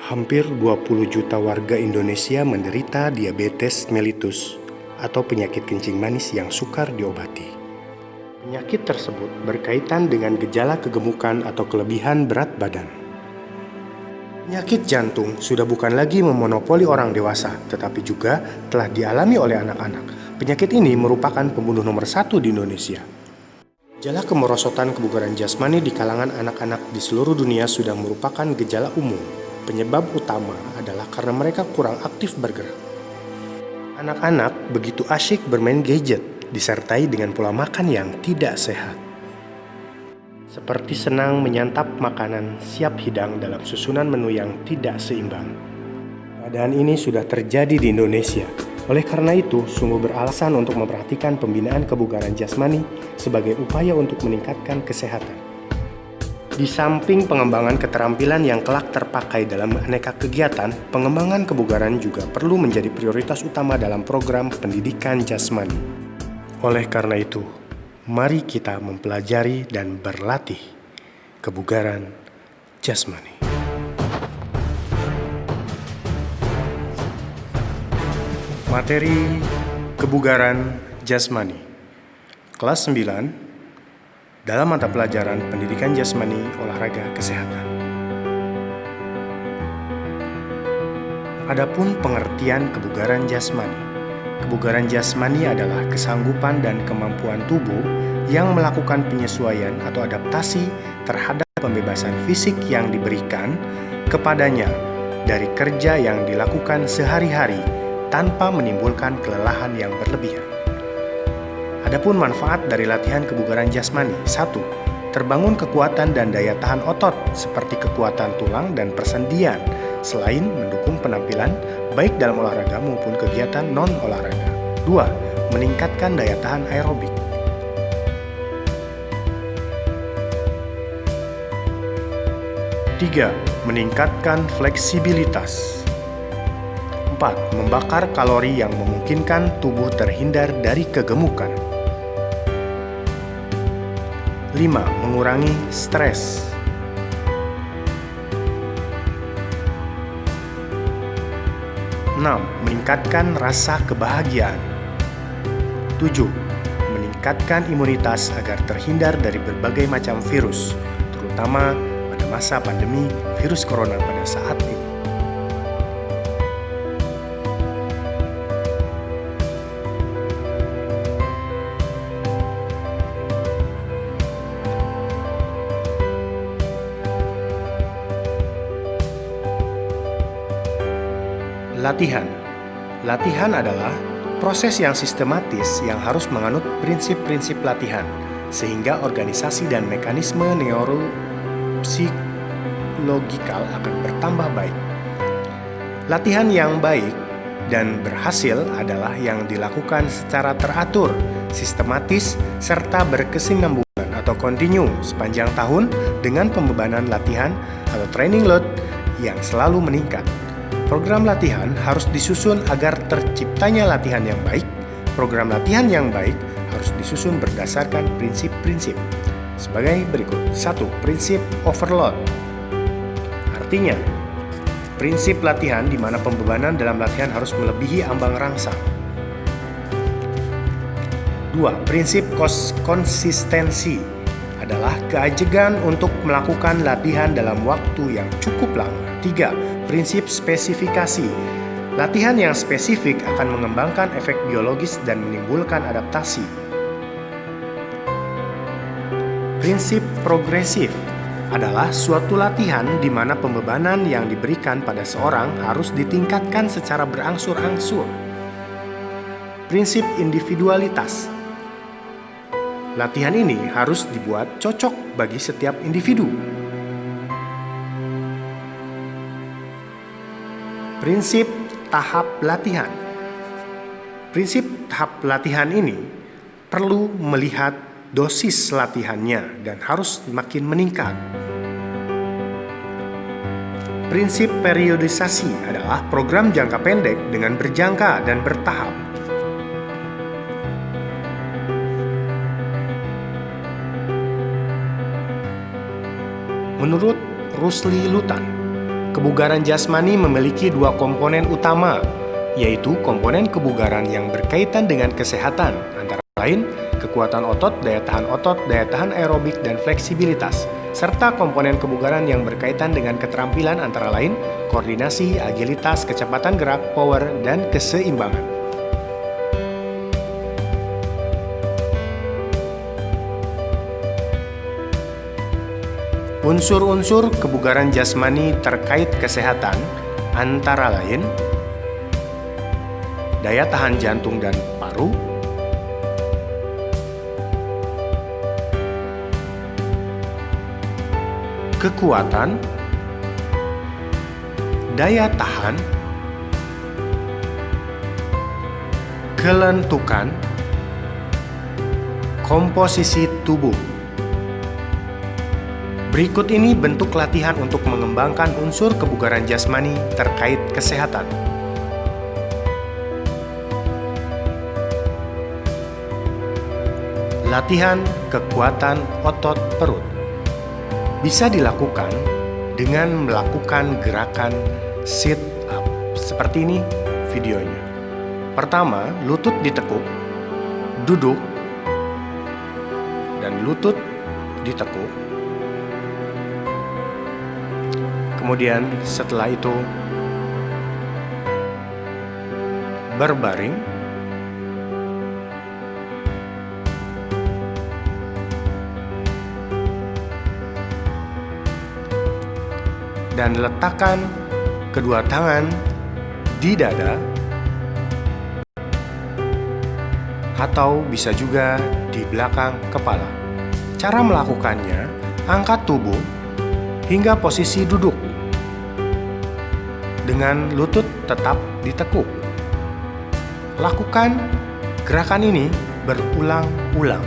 Hampir 20 juta warga Indonesia menderita diabetes mellitus atau penyakit kencing manis yang sukar diobati. Penyakit tersebut berkaitan dengan gejala kegemukan atau kelebihan berat badan. Penyakit jantung sudah bukan lagi memonopoli orang dewasa, tetapi juga telah dialami oleh anak-anak. Penyakit ini merupakan pembunuh nomor 1 di Indonesia. Gejala kemerosotan kebugaran jasmani di kalangan anak-anak di seluruh dunia sudah merupakan gejala umum. Penyebab utama adalah karena mereka kurang aktif bergerak. Anak-anak begitu asyik bermain gadget, disertai dengan pola makan yang tidak sehat. Seperti senang menyantap makanan siap hidang dalam susunan menu yang tidak seimbang. Keadaan ini sudah terjadi di Indonesia. Oleh karena itu, sungguh beralasan untuk memperhatikan pembinaan kebugaran jasmani sebagai upaya untuk meningkatkan kesehatan. Di samping pengembangan keterampilan yang kelak terpakai dalam aneka kegiatan, pengembangan kebugaran juga perlu menjadi prioritas utama dalam program pendidikan jasmani. Oleh karena itu, mari kita mempelajari dan berlatih kebugaran jasmani. Materi kebugaran jasmani kelas 9 dalam mata pelajaran pendidikan jasmani olahraga kesehatan. Adapun pengertian kebugaran jasmani. Kebugaran jasmani adalah kesanggupan dan kemampuan tubuh yang melakukan penyesuaian atau adaptasi terhadap pembebasan fisik yang diberikan kepadanya dari kerja yang dilakukan sehari-hari tanpa menimbulkan kelelahan yang berlebihan. Adapun manfaat dari latihan kebugaran jasmani. 1. Terbangun kekuatan dan daya tahan otot seperti kekuatan tulang dan persendian, selain mendukung penampilan baik dalam olahraga maupun kegiatan non-olahraga. 2. Meningkatkan daya tahan aerobik. 3. Meningkatkan fleksibilitas. 4. Membakar kalori yang memungkinkan tubuh terhindar dari kegemukan. 5. Mengurangi stres. 6. Meningkatkan rasa kebahagiaan. 7. Meningkatkan imunitas agar terhindar dari berbagai macam virus, terutama pada masa pandemi virus corona pada saat ini. Latihan adalah proses yang sistematis yang harus menganut prinsip-prinsip latihan, sehingga organisasi dan mekanisme neuropsikologikal akan bertambah baik. Latihan yang baik dan berhasil adalah yang dilakukan secara teratur, sistematis, serta berkesinambungan atau kontinu sepanjang tahun dengan pembebanan latihan atau training load yang selalu meningkat. Program latihan harus disusun agar terciptanya latihan yang baik. Program latihan yang baik harus disusun berdasarkan prinsip-prinsip sebagai berikut. 1. Prinsip overload. Artinya, prinsip latihan di mana pembebanan dalam latihan harus melebihi ambang rangsang. 2. Prinsip konsistensi adalah keajegan untuk melakukan latihan dalam waktu yang cukup lama. 3. Prinsip spesifikasi. Latihan yang spesifik akan mengembangkan efek biologis dan menimbulkan adaptasi. Prinsip progresif adalah suatu latihan di mana pembebanan yang diberikan pada seorang harus ditingkatkan secara berangsur-angsur. Prinsip individualitas. Latihan ini harus dibuat cocok bagi setiap individu. Prinsip tahap latihan. Prinsip tahap latihan ini perlu melihat dosis latihannya dan harus makin meningkat. Prinsip periodisasi adalah program jangka pendek dengan berjangka dan bertahap. Menurut Rusli Lutan, Kebugaran jasmani memiliki dua komponen utama, yaitu komponen kebugaran yang berkaitan dengan kesehatan, antara lain kekuatan otot, daya tahan aerobik, dan fleksibilitas, serta komponen kebugaran yang berkaitan dengan keterampilan antara lain koordinasi, agilitas, kecepatan gerak, power, dan keseimbangan. Unsur-unsur kebugaran jasmani terkait kesehatan antara lain daya tahan jantung dan paru, kekuatan, daya tahan, kelentukan, komposisi tubuh. Berikut ini bentuk latihan untuk mengembangkan unsur kebugaran jasmani terkait kesehatan. Latihan kekuatan otot perut bisa dilakukan dengan melakukan gerakan sit up seperti ini videonya. Pertama, lutut ditekuk, duduk, dan lutut ditekuk. Kemudian setelah itu berbaring, dan letakkan kedua tangan di dada atau bisa juga di belakang kepala. Cara melakukannya, angkat tubuh hingga posisi duduk dengan lutut tetap ditekuk. Lakukan gerakan ini berulang-ulang.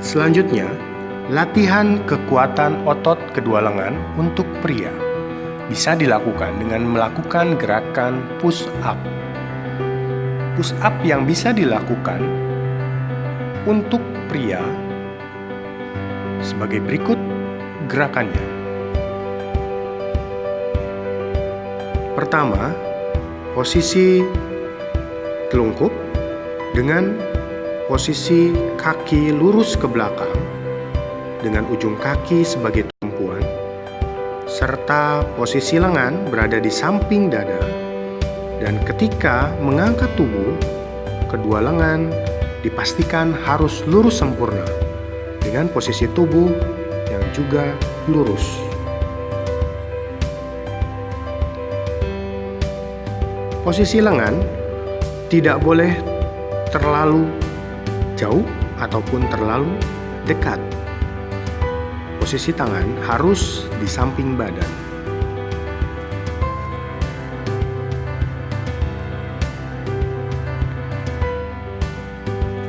Selanjutnya, latihan kekuatan otot kedua lengan untuk pria bisa dilakukan dengan melakukan gerakan push up. Push up yang bisa dilakukan untuk pria sebagai berikut gerakannya. Pertama, posisi telungkup dengan posisi kaki lurus ke belakang dengan ujung kaki sebagai tumpuan, serta posisi lengan berada di samping dada, dan ketika mengangkat tubuh, kedua lengan dipastikan harus lurus sempurna dengan posisi tubuh yang juga lurus. Posisi lengan tidak boleh terlalu jauh ataupun terlalu dekat. Posisi tangan harus di samping badan.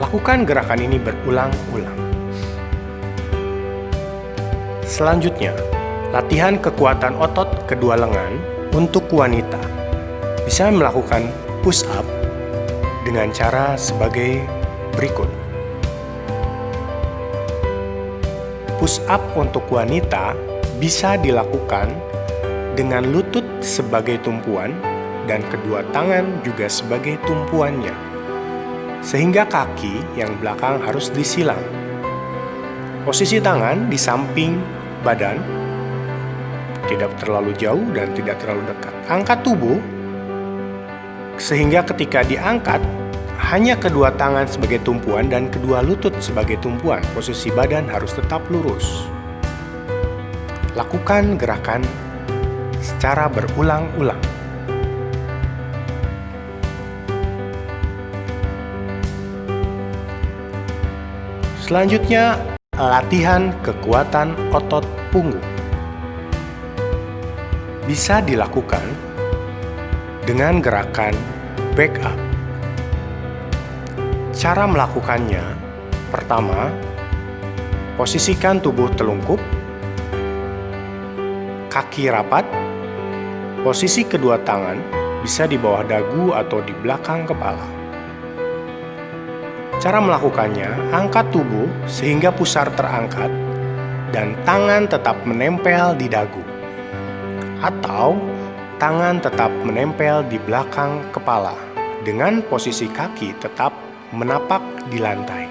Lakukan gerakan ini berulang-ulang. Selanjutnya, latihan kekuatan otot kedua lengan untuk wanita. Bisa melakukan push up dengan cara sebagai berikut. Push up untuk wanita bisa dilakukan dengan lutut sebagai tumpuan dan kedua tangan juga sebagai tumpuannya, sehingga kaki yang belakang harus disilang. Posisi tangan di samping badan, tidak terlalu jauh dan tidak terlalu dekat. Angkat tubuh sehingga ketika diangkat Hanya kedua tangan sebagai tumpuan dan kedua lutut sebagai tumpuan. Posisi badan harus tetap lurus. Lakukan gerakan secara berulang-ulang. Selanjutnya, latihan kekuatan otot punggung. Bisa dilakukan dengan gerakan back up. Cara melakukannya, pertama, posisikan tubuh telungkup, kaki rapat, posisi kedua tangan bisa di bawah dagu atau di belakang kepala. Cara melakukannya, angkat tubuh sehingga pusar terangkat dan tangan tetap menempel di dagu, atau tangan tetap menempel di belakang kepala dengan posisi kaki tetap menapak di lantai.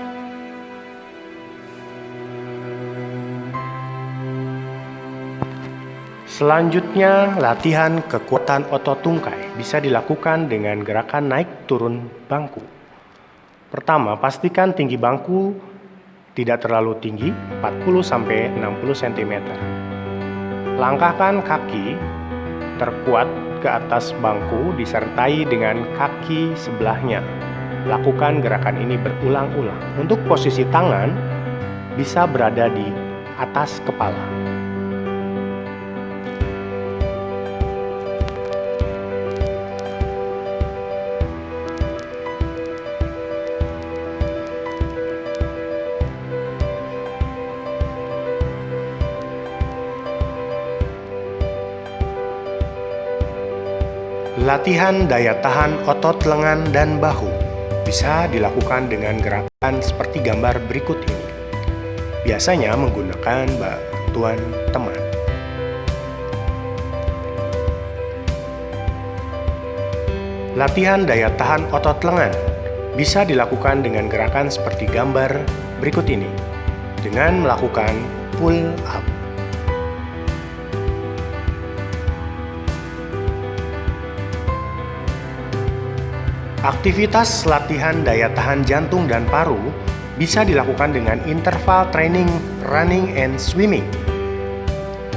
Selanjutnya, latihan kekuatan otot tungkai bisa dilakukan dengan gerakan naik turun bangku. Pertama, pastikan tinggi bangku tidak terlalu tinggi, 40-60 cm. Langkahkan kaki terkuat ke atas bangku disertai dengan kaki sebelahnya. Lakukan gerakan ini berulang-ulang. Untuk posisi tangan bisa berada di atas kepala. Latihan daya tahan otot lengan dan bahu bisa dilakukan dengan gerakan seperti gambar berikut ini. Biasanya menggunakan bantuan teman. Latihan daya tahan otot lengan bisa dilakukan dengan gerakan seperti gambar berikut ini, dengan melakukan pull up. Aktivitas latihan daya tahan jantung dan paru bisa dilakukan dengan interval training running and swimming.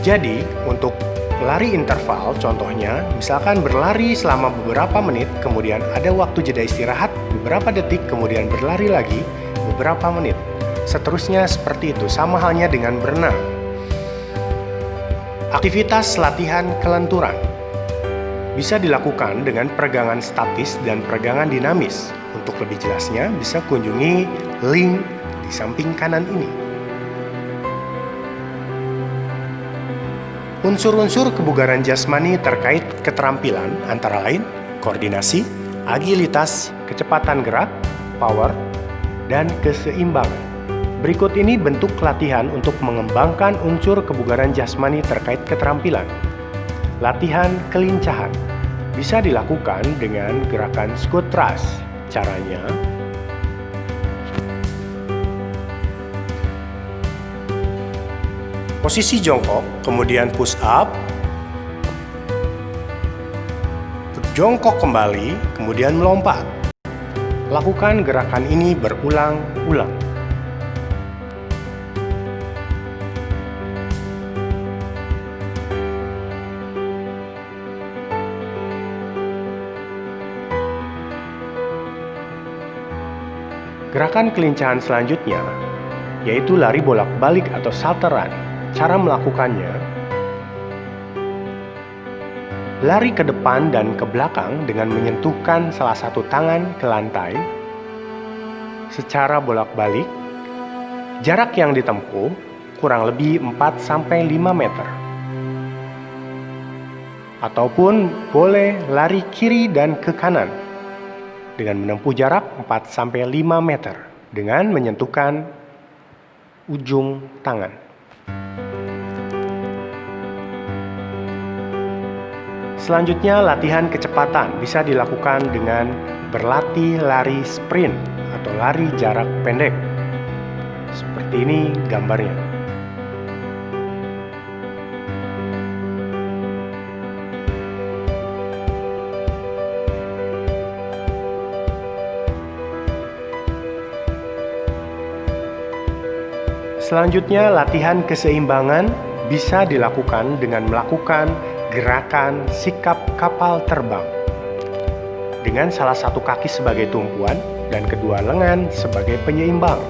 Jadi, untuk lari interval, contohnya, misalkan berlari selama beberapa menit, kemudian ada waktu jeda istirahat beberapa detik, kemudian berlari lagi beberapa menit. Seterusnya seperti itu, sama halnya dengan berenang. Aktivitas latihan kelenturan bisa dilakukan dengan peregangan statis dan peregangan dinamis. Untuk lebih jelasnya, bisa kunjungi link di samping kanan ini. Unsur-unsur kebugaran jasmani terkait keterampilan antara lain koordinasi, agilitas, kecepatan gerak, power, dan keseimbangan. Berikut ini bentuk latihan untuk mengembangkan unsur kebugaran jasmani terkait keterampilan. Latihan kelincahan bisa dilakukan dengan gerakan squat thrust. Caranya, posisi jongkok, kemudian push up, jongkok kembali, kemudian melompat. Lakukan gerakan ini berulang-ulang. Gerakan kelincahan selanjutnya yaitu lari bolak-balik atau salter run. Cara melakukannya, lari ke depan dan ke belakang dengan menyentuhkan salah satu tangan ke lantai secara bolak-balik. Jarak yang ditempuh kurang lebih 4-5 meter. Ataupun boleh lari kiri dan ke kanan dengan menempuh jarak 4-5 meter dengan menyentuhkan ujung tangan. Selanjutnya, latihan kecepatan bisa dilakukan dengan berlatih lari sprint atau lari jarak pendek. Seperti ini gambarnya. Selanjutnya, latihan keseimbangan bisa dilakukan dengan melakukan gerakan sikap kapal terbang dengan salah satu kaki sebagai tumpuan dan kedua lengan sebagai penyeimbang.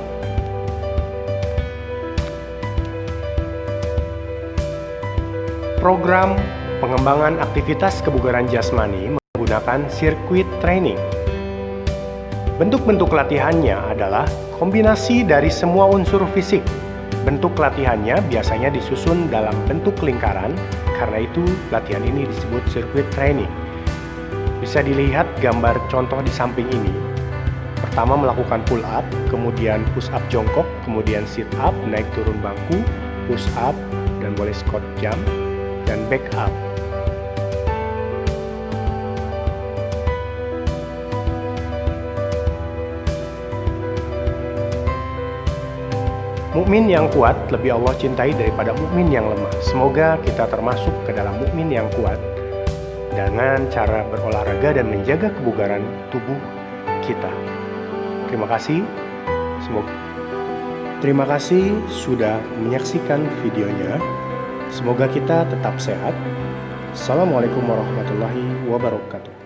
Program pengembangan aktivitas kebugaran jasmani menggunakan sirkuit training. Bentuk-bentuk latihannya adalah kombinasi dari semua unsur fisik. Bentuk latihannya biasanya disusun dalam bentuk lingkaran, karena itu latihan ini disebut sirkuit training. Bisa dilihat gambar contoh di samping ini. Pertama melakukan pull up, kemudian push up jongkok, kemudian sit up, naik turun bangku, push up, dan boleh squat jump, dan back up. Mukmin yang kuat lebih Allah cintai daripada mukmin yang lemah. Semoga kita termasuk ke dalam mukmin yang kuat dengan cara berolahraga dan menjaga kebugaran tubuh kita. Terima kasih. Terima kasih sudah menyaksikan videonya. Semoga kita tetap sehat. Assalamualaikum warahmatullahi wabarakatuh.